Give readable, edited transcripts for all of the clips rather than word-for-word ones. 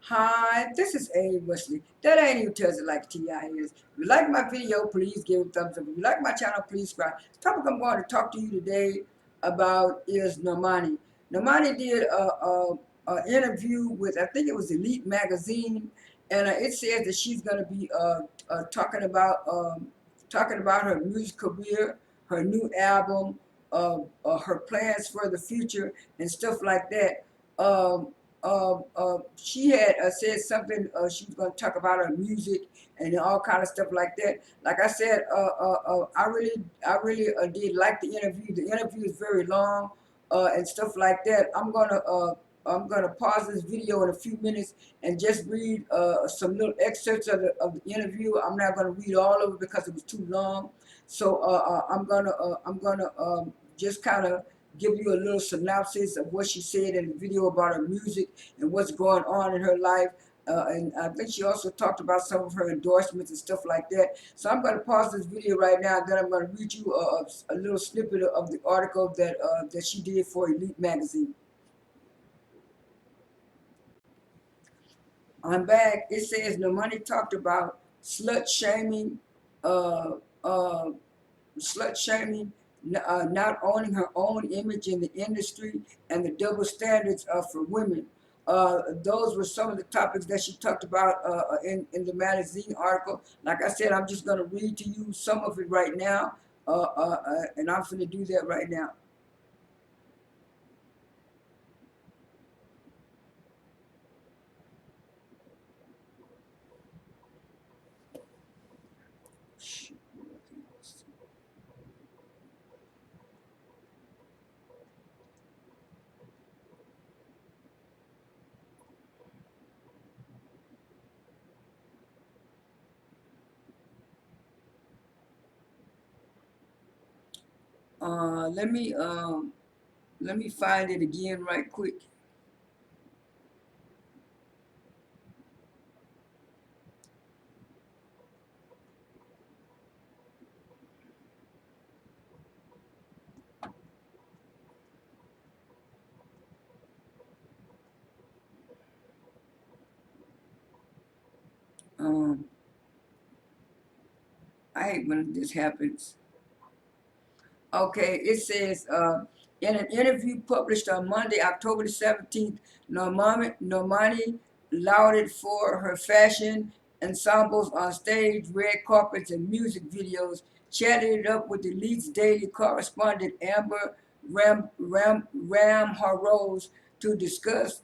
Hi, this is A. Wesley. That ain't even tells it like T.I. is. If you like my video, please give it a thumbs up. If you like my channel, please subscribe. The topic I'm going to talk to you today about is Normani. Normani did a interview with, I think it was Elite Magazine, and it says that she's going to be talking about her music career, her new album, her plans for the future, and stuff like that. She had said something. She was going to talk about her music and all kind of stuff like that. Like I said, I really did like the interview. The interview is very long and stuff like that. I'm gonna pause this video in a few minutes and just read some little excerpts of the interview. I'm not gonna read all of it because it was too long. So I'm gonna just kind of give you a little synopsis of what she said in the video about her music and what's going on in her life. And I think she also talked about some of her endorsements and stuff like that. So I'm going to pause this video right now, and then I'm going to read you a little snippet of the article that she did for Elite Magazine. I'm back. It says Normani talked about slut shaming, uh, uh, slut shaming, not owning her own image in the industry, and the double standards for women. Those were some of the topics that she talked about in the magazine article. Like I said, I'm just going to read to you some of it right now, and I'm going to do that right now. Uh, let me um, let me find it again right quick. Um, I hate when this happens. Okay, it says in an interview published on Monday, October the 17th, Normani lauded for her fashion ensembles on stage, red carpets, and music videos, chatted it up with the Leeds Daily correspondent Amber Ramharose to discuss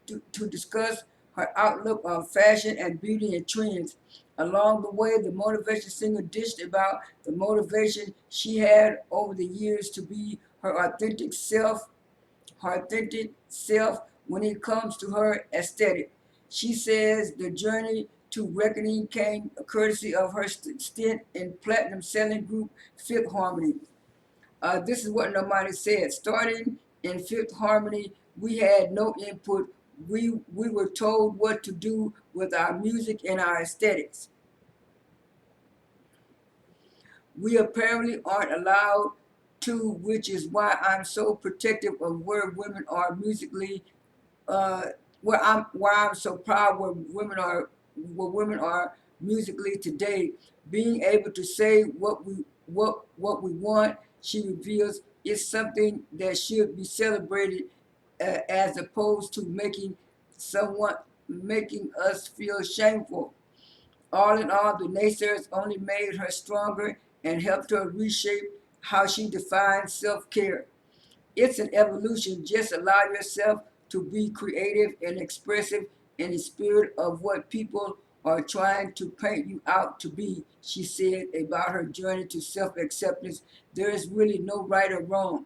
to discuss her outlook on fashion and beauty and trends. Along the way, the motivation singer dished about the motivation she had over the years to be her authentic self when it comes to her aesthetic. She says the journey to reckoning came courtesy of her stint in platinum selling group Fifth Harmony. This is what Normani said. Starting in Fifth Harmony, we had no input. We were told what to do with our music and our aesthetics. We apparently aren't allowed to, which is why I'm so protective of where women are musically. Uh, why I'm so proud where women are musically today. Being able to say what we want, she reveals, is something that should be celebrated, as opposed to someone making us feel shameful. All in all, the naysayers only made her stronger and helped her reshape how she defines self-care. It's an evolution. Just allow yourself to be creative and expressive in the spirit of what people are trying to paint you out to be, she said about her journey to self acceptance. There is really no right or wrong.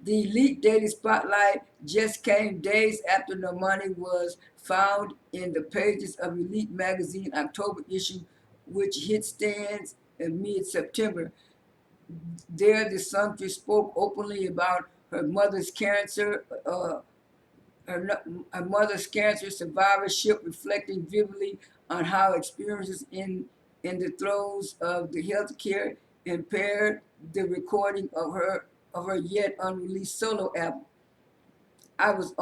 The Elite Daily Spotlight just came days after Normani was found in the pages of Elite Magazine October issue, which hit stands in mid-September. There, the songstress spoke openly about her mother's cancer, her mother's cancer survivorship, reflecting vividly on how experiences in the throes of the healthcare impaired the recording of her yet unreleased solo album. I was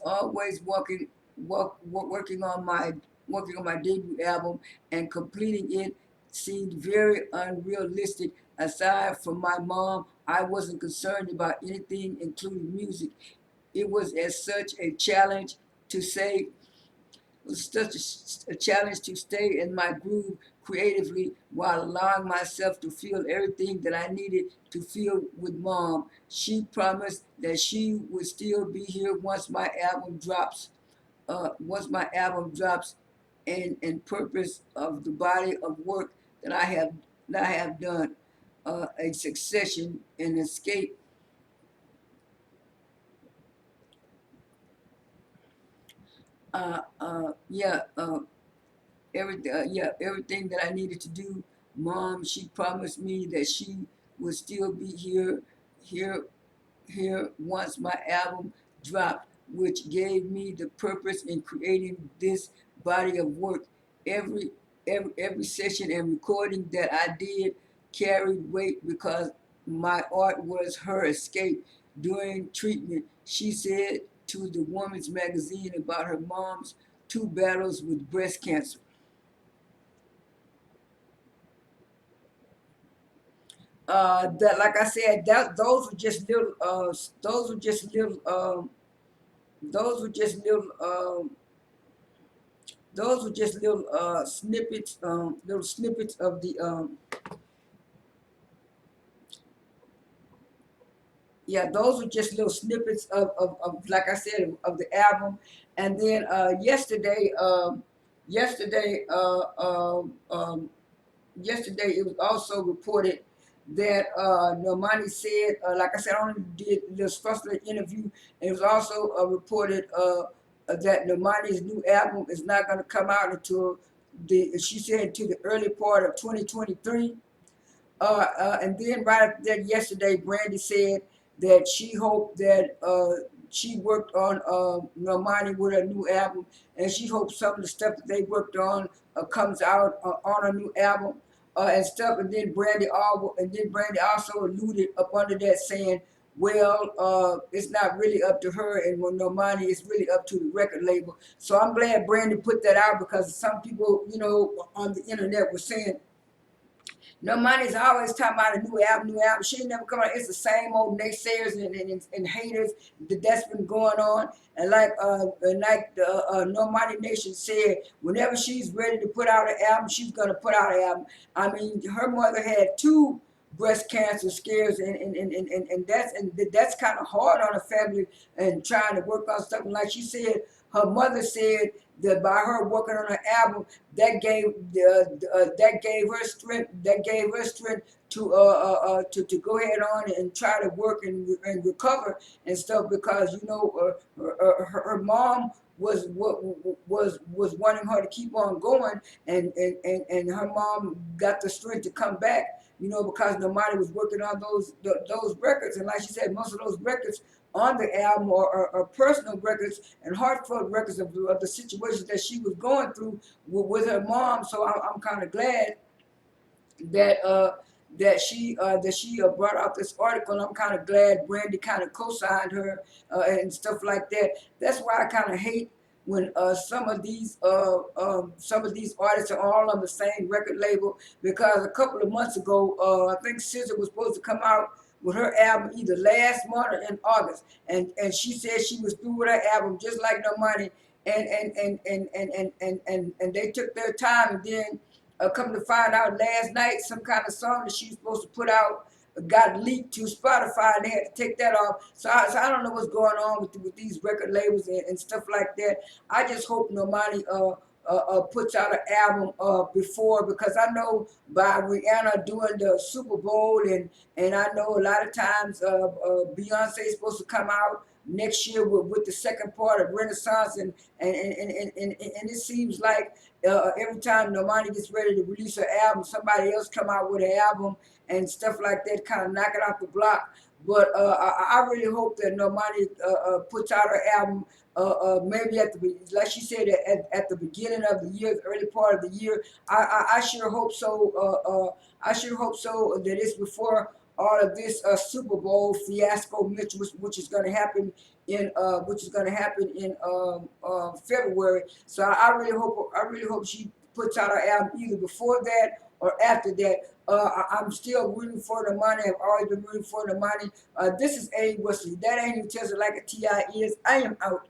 always working on my debut album, and completing it seemed very unrealistic. Aside from my mom, I wasn't concerned about anything, including music. It was as such a challenge to say It was such a challenge to stay in my groove creatively while allowing myself to feel everything that I needed to feel with mom. She promised that she would still be here once my album drops, and purpose of the body of work that I have done, a succession and escape. Yeah, everything that I needed to do. Mom, she promised me that she would still be here, here once my album dropped, which gave me the purpose in creating this body of work. Every every session and recording that I did carried weight because my art was her escape during treatment. She said to the Woman's Magazine about her mom's two battles with breast cancer. That, like I said, that those were just little those were just little those were just little snippets, little snippets of the yeah, those were just little snippets of like I said, of the album. And then yesterday yesterday it was also reported that Normani said, like I said, I only did this first little interview, and it was also reported that Normani's new album is not going to come out until she said, until the early part of 2023. And then right after that, yesterday, Brandy said that she hoped that she worked on Normani with her new album, and she hopes some of the stuff that they worked on comes out on a new album and stuff. And then Brandy also alluded up under that saying, well, it's not really up to her and with Normani, it's really up to the record label. So I'm glad Brandy put that out, because some people, on the internet were saying, no money's always talking about a new album, new album. She ain't never come out. It's the same old naysayers and haters that's been going on. And like the No Money Nation said, whenever she's ready to put out an album, she's gonna put out an album. I mean, her mother had two breast cancer scares, and that's kind of hard on a family and trying to work on something. Like she said, her mother said that by her working on her album, that gave her strength. That gave her strength to go ahead on and try to work and recover and stuff, because her mom was wanting her to keep on going, and her mom got the strength to come back, because nobody was working on those records. And like she said, most of those records on the album are personal records and heartfelt records of the situations that she was going through with her mom. So I'm kind of glad that she brought out this article. I'm kind of glad Brandy kind of co-signed her and stuff like that. That's why I kind of hate when some of these artists are all on the same record label, because a couple of months ago, I think SZA was supposed to come out with her album either last month or in August, and she said she was through with her album just like No Money, and they took their time, and then come to find out last night, some kind of song that she was supposed to put out got leaked to Spotify, and they had to take that off. So I don't know what's going on with these record labels and stuff like that. I just hope nobody puts out an album before, because I know by Rihanna doing the Super Bowl, and I know a lot of times Beyonce is supposed to come out next year with the second part of Renaissance, and it seems like every time Normani gets ready to release her album, somebody else come out with an album and stuff like that, kind of knock it off the block. But I really hope that Normani puts out her album maybe like she said, at the beginning of the year, the early part of the year. I sure hope so. I sure hope so that it's before all of this Super Bowl fiasco, which is going to happen in February. So I really hope she puts out her album either before that or after that. I'm still rooting for Normani. I've always been rooting for Normani. This is A. Wesley. That ain't even tells it like a Ti is. I am out.